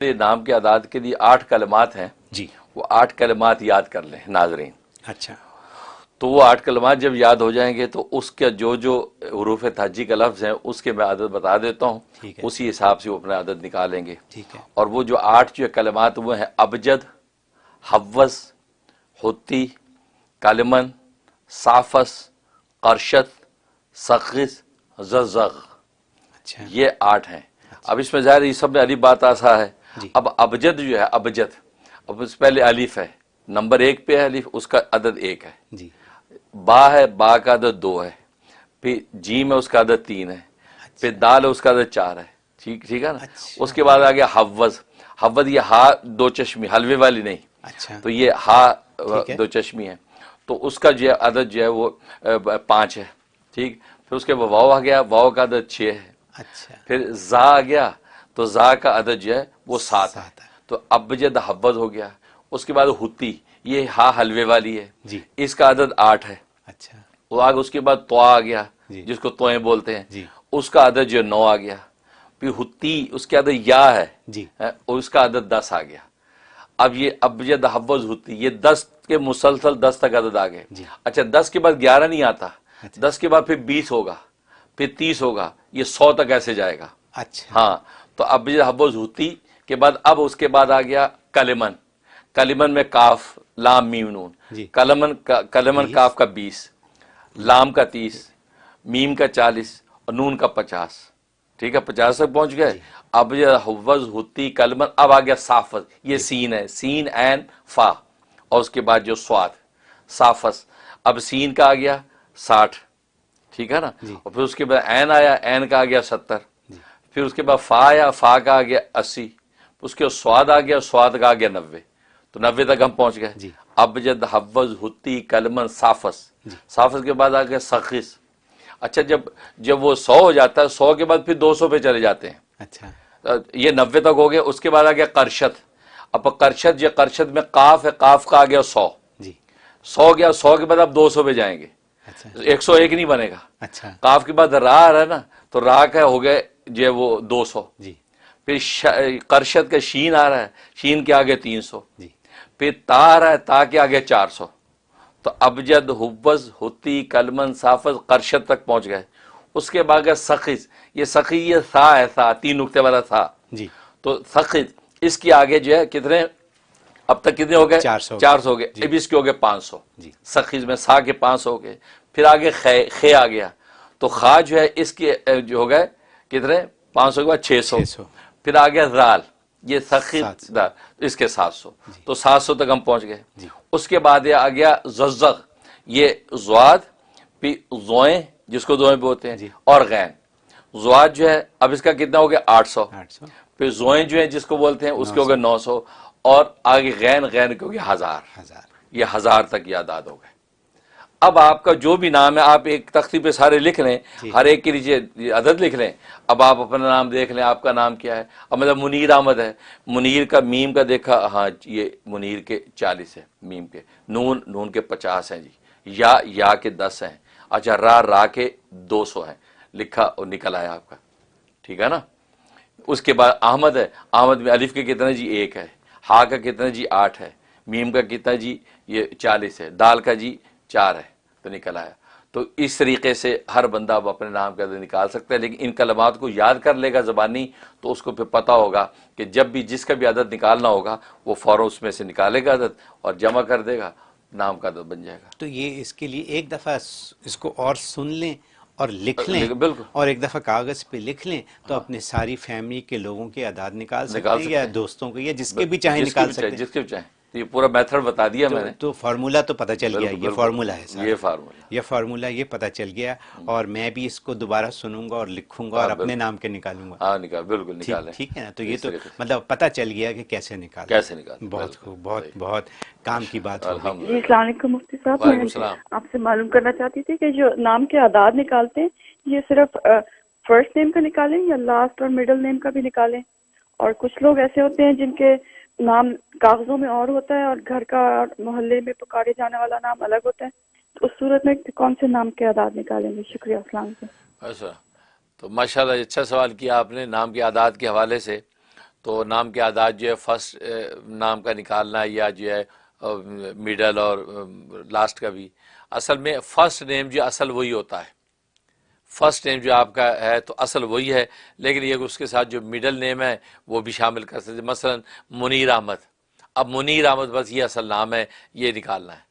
نام کے اعداد کے لیے 8 کلمات ہیں جی، وہ 8 کلمات یاد کر لیں ناظرین. اچھا تو وہ 8 کلمات جب یاد ہو جائیں گے تو اس کے جو حروف تہجی کا لفظ ہیں اس کے میں عدد بتا دیتا ہوں, ٹھیک ہے اسی حساب سے وہ اپنا عدد نکالیں گے. ٹھیک ہے اور وہ جو 8 جو کلمات وہ ہیں ابجد, حوض, حتی, کلمن, صافس, قرشت, سخص, زغزغ, اچھا یہ 8 ہیں. اب اس میں ظاہر یہ سب میں الف بات آسا ہے. جی اب ابجد جو ہے ابجد, اب اس پہلے الف ہے, نمبر 1 پہ ہے الف, اس کا عدد 1 ہے. جی با ہے, با کا عدد 2 ہے. پھر جیم ہے, اس کا عدد 3 ہے. پھر دال ہے, اس کا عدد 4 ہے. ٹھیک ہے نا. اچھا اس کے بعد آ گیا حوض. حوض یہ ہا دو چشمی, حلوے والی نہیں, اچھا تو یہ ہا ٹھیک ہے دو چشمی ہے. تو اس کا جو ہے عدد جو ہے وہ 5 ہے. ٹھیک. پھر اس کے بعد واو آ گیا, واو کا عدد 6 ہے. اچھا پھر زا آ گیا, تو زا کا عدد جو ہے وہ 7 ہے. 7 ہے تو ابجد حوض ہو گیا. اس کے بعد حتی, یہ ہا حلوے والی ہے, جی اس کا عدد 8 ہے. اچھا وہ آگے اس کے بعد تو آ گیا, جی جس کو توئیں بولتے ہیں, جی اس کا عدد جو 9 آ گیا. پھر حتی, اس کے عدد یا ہے, جی اور اس کا عدد 10 آ گیا. اب یہ ابجد حوض حتی, یہ 10 کے مسلسل 10 تک عدد آ گئے. جی اچھا 10 کے بعد 11 نہیں آتا, اچھا 10 کے بعد پھر 20 ہوگا, پھر 30 ہوگا, یہ 100 تک ایسے جائے گا. اچھا ہاں, تو ابجد حوض حتی کے بعد اب اس کے بعد آ گیا کلمن. کلمن میں کاف لام میم نون. جی کلمن 20 کاف کا 20, لام کا 30, میم کا 40 اور نون کا 50. ٹھیک ہے, 50 تک پہنچ گئے. جی اب یہ حوض حتی کلمن, اب آ گیا صافس, یہ جی سین ہے, سین عین فا, اور اس کے بعد جو سواد صافس. اب سین کا آ گیا 60. ٹھیک ہے نا. جی اور پھر اس کے بعد عین آیا, عین کا آ گیا 70. جی پھر اس کے بعد فا آیا, فا کا آ گیا 80. اس کے بعد سواد آ گیا, سواد کا آ گیا 90. تو 90 تک ہم پہنچ گئے. جی ابجد حوض حتی کلمن صافس. جی صافس کے بعد آ گیا سخص. اچھا جب وہ 100 ہو جاتا ہے, 100 کے بعد پھر 200 پہ چلے جاتے ہیں. اچھا یہ 90 تک ہو گیا. اس کے بعد آ گیا قرشت. اب قرشت, یہ قرشت میں قاف ہے, قاف کا آ گیا 100. جی 100 گیا, 100 کے بعد اب 200 پہ جائیں گے, اچھا 101 نہیں بنے گا. اچھا قاف کے بعد را آ رہا ہے نا, تو را کا ہو گئے جو وہ 200. جی پھر قرشت کا شین آ رہا ہے, شین کے آگے 300. جی پھر تا آ رہا ہے, تا کے آگے 400. تو ابجد حوض حتی کلمن صافس قرشت تک پہنچ گئے. اس کے بعد سخص, یہ سخی یہ سا ہے, سا 3 نقطے والا سا. جی تو سخص, اس کے آگے جو ہے کتنے, اب تک کتنے ہو گئے, 400 ہو گئے. جی اب اس کے ہو گئے 500. جی سخص میں سا کے 500 ہو گئے. پھر آگے خے آ گیا, تو خا جو ہے اس کے جو ہو گئے کتنے, 500 کے بعد 600. 600 پھر آ گیا زال, یہ سخص 700 اس کے 700. جی تو 700 تک ہم پہنچ گئے. جی اس کے بعد یہ آ گیا زغزغ, یہ زواد, پھر زوئیں جس کو دوئیں بولتے ہیں, جی اور غین. زواد جو ہے اب اس کا کتنا ہو گیا 800. 800 پھر زوئیں جو ہیں جس کو بولتے ہیں اس کے ہو 900 گئے 900. اور آگے غین, غین کے ہو گیا 1000. 1000 یہ 1000 تک یہ اعداد ہو گئے. اب آپ کا جو بھی نام ہے آپ ایک تختی پہ سارے لکھ لیں, جی ہر ایک کے نیچے عدد لکھ لیں. اب آپ اپنا نام دیکھ لیں, آپ کا نام کیا ہے. اب مطلب منیر احمد ہے, منیر کا میم کا دیکھا, ہاں یہ منیر کے 40 ہے میم کے. نون کے 50 ہیں جی. یا کے 10 ہیں. اچھا را کے 200 ہیں. لکھا اور نکل آیا آپ کا. ٹھیک ہے نا. اس کے بعد احمد ہے, احمد میں الف کے کتنا جی 1 ہے, ہا کا کتنا جی 8 ہے, میم کا کتنا جی یہ 40 ہے, دال کا جی 4 ہے. تو نکل آیا. تو اس طریقے سے ہر بندہ اب اپنے نام کا عدد نکال سکتا ہے. لیکن ان کلمات کو یاد کر لے گا زبانی, تو اس کو پھر پتہ ہوگا کہ جب بھی جس کا بھی عدد نکالنا ہوگا وہ فوراً اس میں سے نکالے گا عدد اور جمع کر دے گا, نام کا عدد بن جائے گا. تو یہ اس کے لیے ایک دفعہ اس کو اور سن لیں اور لکھ لیں, بالکل اور ایک دفعہ کاغذ پہ لکھ لیں, تو اپنے ساری فیملی کے لوگوں کے اعداد نکال سکتے ہیں, یا دوستوں کے, یا جس کے بھی چاہیں نکال سکتے ہیں. جس کے بھی چاہیں. تو یہ پورا میتھڈ بتا دیا میں نے. تو فارمولا تو پتہ چل گیا, یہ فارمولا ہے سارا, یہ فارمولا, یہ فارمولا یہ پتہ چل گیا. اور میں بھی اس کو دوبارہ سنوں گا اور لکھوں گا اور اپنے نام کے نکالوں گا. ہاں نکال, بالکل نکالیں. ٹھیک ہے نا. تو یہ تو مطلب پتہ چل گیا کہ کیسے نکالیں. کیسے نکالیں. بہت خوب, بہت بہت کام کی بات ہوگی. الحمدللہ. جی السلام علیکم مفتی صاحب. وعلیکم میں السلام. آپ سے معلوم کرنا چاہتی تھی کہ جو نام کے اعداد نکالتے ہیں یہ صرف فرسٹ نیم کا نکالیں یا لاسٹ اور مڈل نیم کا بھی نکالیں؟ اور کچھ لوگ ایسے ہوتے ہیں جن کے نام کاغذوں میں اور ہوتا ہے اور گھر کا اور محلے میں پکارے جانے والا نام الگ ہوتا ہے, تو اس صورت میں کون سے نام کے اعداد نکالیں گے؟ شکریہ. السلام علیکم. اچھا, تو ماشاءاللہ اچھا سوال کیا آپ نے نام کے اعداد کے حوالے سے. تو نام کے اعداد جو ہے فرسٹ نام کا نکالنا یا جو ہے مڈل اور لاسٹ کا بھی، اصل میں فرسٹ نیم جو اصل وہی ہوتا ہے، فرسٹ نیم جو آپ کا ہے تو اصل وہی ہے، لیکن یہ اس کے ساتھ جو مڈل نیم ہے وہ بھی شامل کر سکتے، مثلا منیر احمد، اب منیر احمد بس یہ اصل نام ہے، یہ نکالنا ہے،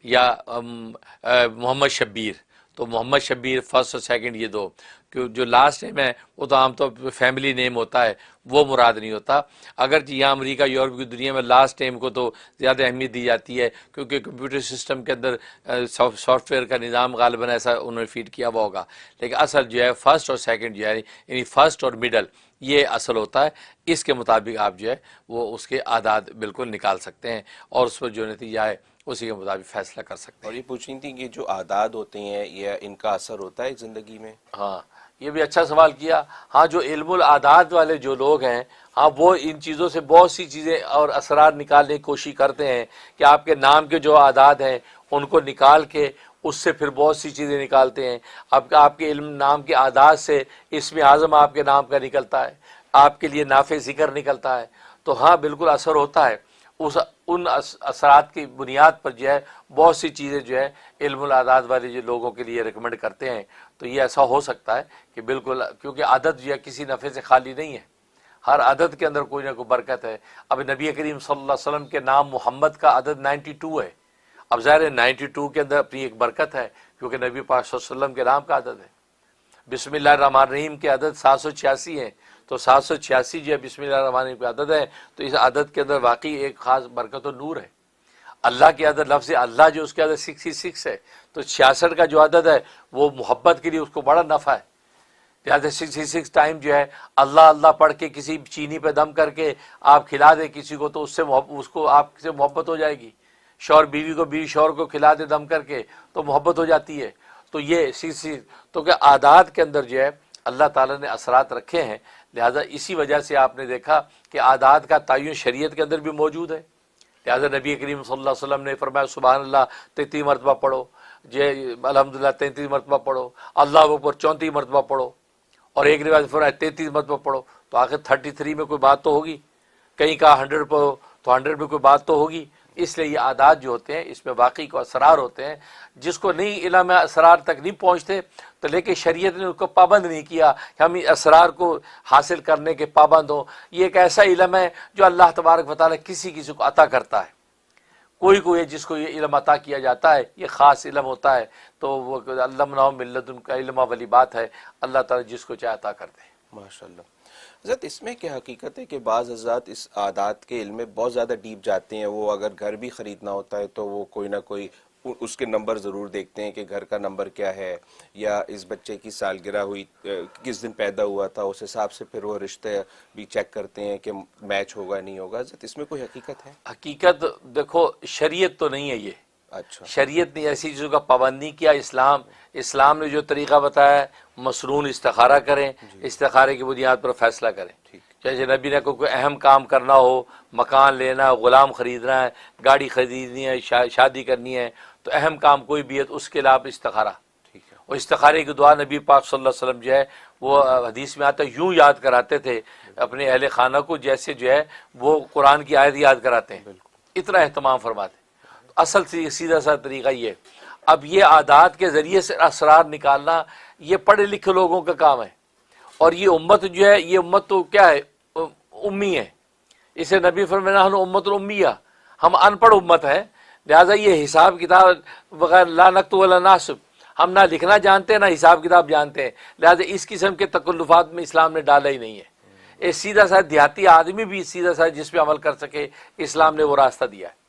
یا محمد شبیر، تو محمد شبیر فرسٹ اور سیکنڈ یہ دو، جو لاسٹ نیم ہے وہ تو عام طور پہ فیملی نیم ہوتا ہے، وہ مراد نہیں ہوتا، اگرچہ یہاں امریکہ یورپ کی دنیا میں لاسٹ نیم کو تو زیادہ اہمیت دی جاتی ہے، کیونکہ کمپیوٹر سسٹم کے اندر سافٹ ویئر کا نظام غالباً ایسا انہوں نے فیڈ کیا ہوا ہوگا، لیکن اصل جو ہے فرسٹ اور سیکنڈ جو ہے یعنی فرسٹ اور مڈل یہ اصل ہوتا ہے، اس کے مطابق آپ جو ہے وہ اس کے اعداد بالکل نکال سکتے ہیں اور اس پر جو نتیجہ ہے اسی کے مطابق فیصلہ کر سکتے ہیں۔ اور یہ پوچھ رہی تھی کہ جو اعداد ہوتے ہیں یہ ان کا اثر ہوتا ہے زندگی میں؟ ہاں یہ بھی اچھا سوال کیا، ہاں جو علم الاعداد والے جو لوگ ہیں ہاں وہ ان چیزوں سے بہت سی چیزیں اور اسرار نکالنے کی کوشش کرتے ہیں کہ آپ کے نام کے جو اعداد ہیں ان کو نکال کے اس سے پھر بہت سی چیزیں نکالتے ہیں، اب آپ کے علم نام کے اعداد سے اسم اعظم آپ کے نام کا نکلتا ہے، آپ کے لیے نافع ذکر نکلتا ہے، تو ہاں بالکل اثر ہوتا ہے، ان اثرات کی بنیاد پر جو ہے بہت سی چیزیں جو ہے علم الاعداد والے جو لوگوں کے لیے ریکمنڈ کرتے ہیں، تو یہ ایسا ہو سکتا ہے کہ بالکل، کیونکہ عدد جو ہے کسی نفع سے خالی نہیں ہے، ہر عدد کے اندر کوئی نہ کوئی برکت ہے۔ اب نبی کریم صلی اللہ علیہ وسلم کے نام محمد کا عدد 92 ہے، اب ظاہر ہے 92 کے اندر اپنی ایک برکت ہے کیونکہ نبی پاک صلی اللہ علیہ وسلم کے نام کا عدد ہے۔ بسم اللہ الرحمن الرحیم کے عدد 786 ہیں، تو 786 جو ہے بسم اللہ الرحمن الرحیم کا عدد ہے، تو اس عدد کے اندر واقعی ایک خاص برکت و نور ہے۔ اللہ کے عدد، لفظ اللہ جو اس کے عدد 66 ہے، تو 66 کا جو عدد ہے وہ محبت کے لیے اس کو بڑا نفع ہے، لہٰذا 66 ٹائم جو ہے اللہ اللہ پڑھ کے کسی چینی پہ دم کر کے آپ کھلا دیں کسی کو، تو اس کو آپ سے محبت ہو جائے گی، شوہر بیوی کو، بیوی شوہر کو کھلا دے دم کر کے تو محبت ہو جاتی ہے، تو یہ 66 تو کہ اعداد کے اندر جو ہے اللہ تعالیٰ نے اثرات رکھے ہیں، لہٰذا اسی وجہ سے آپ نے دیکھا کہ اعداد کا تعین شریعت کے اندر بھی موجود ہے، لہٰذا نبی کریم صلی اللہ علیہ وسلم نے فرمایا سبحان اللہ 33 مرتبہ پڑھو، الحمدللہ 33 مرتبہ پڑھو، اللہ اکبر 34 مرتبہ پڑھو، اور ایک روایت فرمایا 33 مرتبہ پڑھو، تو آخر 33 میں کوئی بات تو ہوگی، کہیں کہا 100 پڑھو تو 100 میں کوئی بات تو ہوگی، اس لیے یہ اعداد جو ہوتے ہیں اس میں واقعی کو اسرار ہوتے ہیں، جس کو نہیں علم اسرار تک نہیں پہنچتے تو لیکن شریعت نے اس کو پابند نہیں کیا کہ ہم اسرار کو حاصل کرنے کے پابند ہوں، یہ ایک ایسا علم ہے جو اللہ تبارک و تعالیٰ کسی کو عطا کرتا ہے، کوئی جس کو یہ علم عطا کیا جاتا ہے یہ خاص علم ہوتا ہے، تو وہ علمناہم من لدن کا علم والی بات ہے، اللہ تعالیٰ جس کو چاہے عطا کر دے۔ ماشاءاللہ۔ حضرت اس میں کیا حقیقت ہے کہ بعض حضرات اس اعداد کے علم میں بہت زیادہ ڈیپ جاتے ہیں، وہ اگر گھر بھی خریدنا ہوتا ہے تو وہ کوئی نہ کوئی اس کے نمبر ضرور دیکھتے ہیں کہ گھر کا نمبر کیا ہے، یا اس بچے کی سالگرہ ہوئی کس دن پیدا ہوا تھا، اس حساب سے پھر وہ رشتے بھی چیک کرتے ہیں کہ میچ ہوگا نہیں ہوگا۔ حضرت اس میں کوئی حقیقت ہے؟ حقیقت دیکھو شریعت تو نہیں ہے یہ، اچھا، شریعت نے ایسی چیزوں کا پابند نہیں کیا، اسلام نے جو طریقہ بتایا ہے مسنون استخارہ کریں، استخارے کی بنیاد پر فیصلہ کریں، جیسے نبی نے کوئی اہم کام کرنا ہو، مکان لینا ہے، غلام خریدنا ہے، گاڑی خریدنی ہے، شادی کرنی ہے، تو اہم کام کوئی بھی ہے تو اس کے علاوہ استخارہ، اور استخارے کی دعا نبی پاک صلی اللہ علیہ وسلم جو ہے وہ حدیث میں آتا ہے یوں یاد کراتے تھے اپنے اہل خانہ کو جیسے جو ہے وہ قرآن کی آیت یاد کراتے ہیں، اتنا اہتمام فرماتے ہیں۔ اصل سیدھا سا طریقہ یہ، اب یہ عادات کے ذریعے سے اسرار نکالنا یہ پڑھے لکھے لوگوں کا کام ہے، اور یہ امت جو ہے یہ امت تو کیا ہے، امی ہے، اسے نبی فرمایا ہم امت الامیہ، ہم ان پڑھ امت ہے، لہٰذا یہ حساب کتاب بغیر لا نکتب ولا نحسب، ہم نہ لکھنا جانتے ہیں نہ حساب کتاب جانتے ہیں، لہٰذا اس قسم کے تکلفات میں اسلام نے ڈالا ہی نہیں ہے، ایک سیدھا سا دیہاتی آدمی بھی سیدھا سا جس پہ عمل کر سکے اسلام نے وہ راستہ دیا ہے،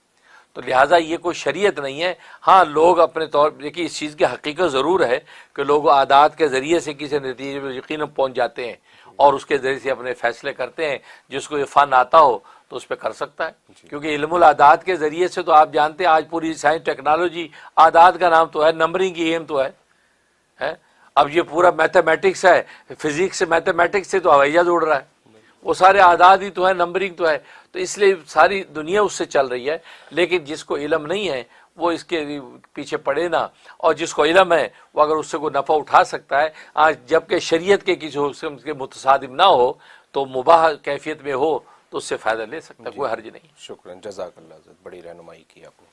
تو لہٰذا یہ کوئی شریعت نہیں ہے۔ ہاں لوگ اپنے طور پر دیکھیے اس چیز کی حقیقت ضرور ہے کہ لوگ عادات کے ذریعے سے کسی نتیجے میں یقیناً پہنچ جاتے ہیں اور اس کے ذریعے سے اپنے فیصلے کرتے ہیں، جس کو یہ فن آتا ہو تو اس پہ کر سکتا ہے، کیونکہ علم العادات کے ذریعے سے تو آپ جانتے ہیں آج پوری سائنس ٹیکنالوجی عادات کا نام تو ہے، نمبرنگ کی ایم تو ہے، اب یہ پورا میتھمیٹکس ہے، فزکس سے میتھمیٹکس سے تو ہوائی جہاز اڑ رہا ہے، وہ سارے اعداد ہی تو ہے، نمبرنگ تو ہے، تو اس لیے ساری دنیا اس سے چل رہی ہے، لیکن جس کو علم نہیں ہے وہ اس کے پیچھے پڑے نا، اور جس کو علم ہے وہ اگر اس سے کوئی نفع اٹھا سکتا ہے، آج جبکہ شریعت کے کسی حکم کے متصادم نہ ہو تو مباح کیفیت میں ہو تو اس سے فائدہ لے سکتا ہے، کوئی حرج نہیں. شکراً، جزاک اللہ حضرت، بڑی رہنمائی کی آپ نے.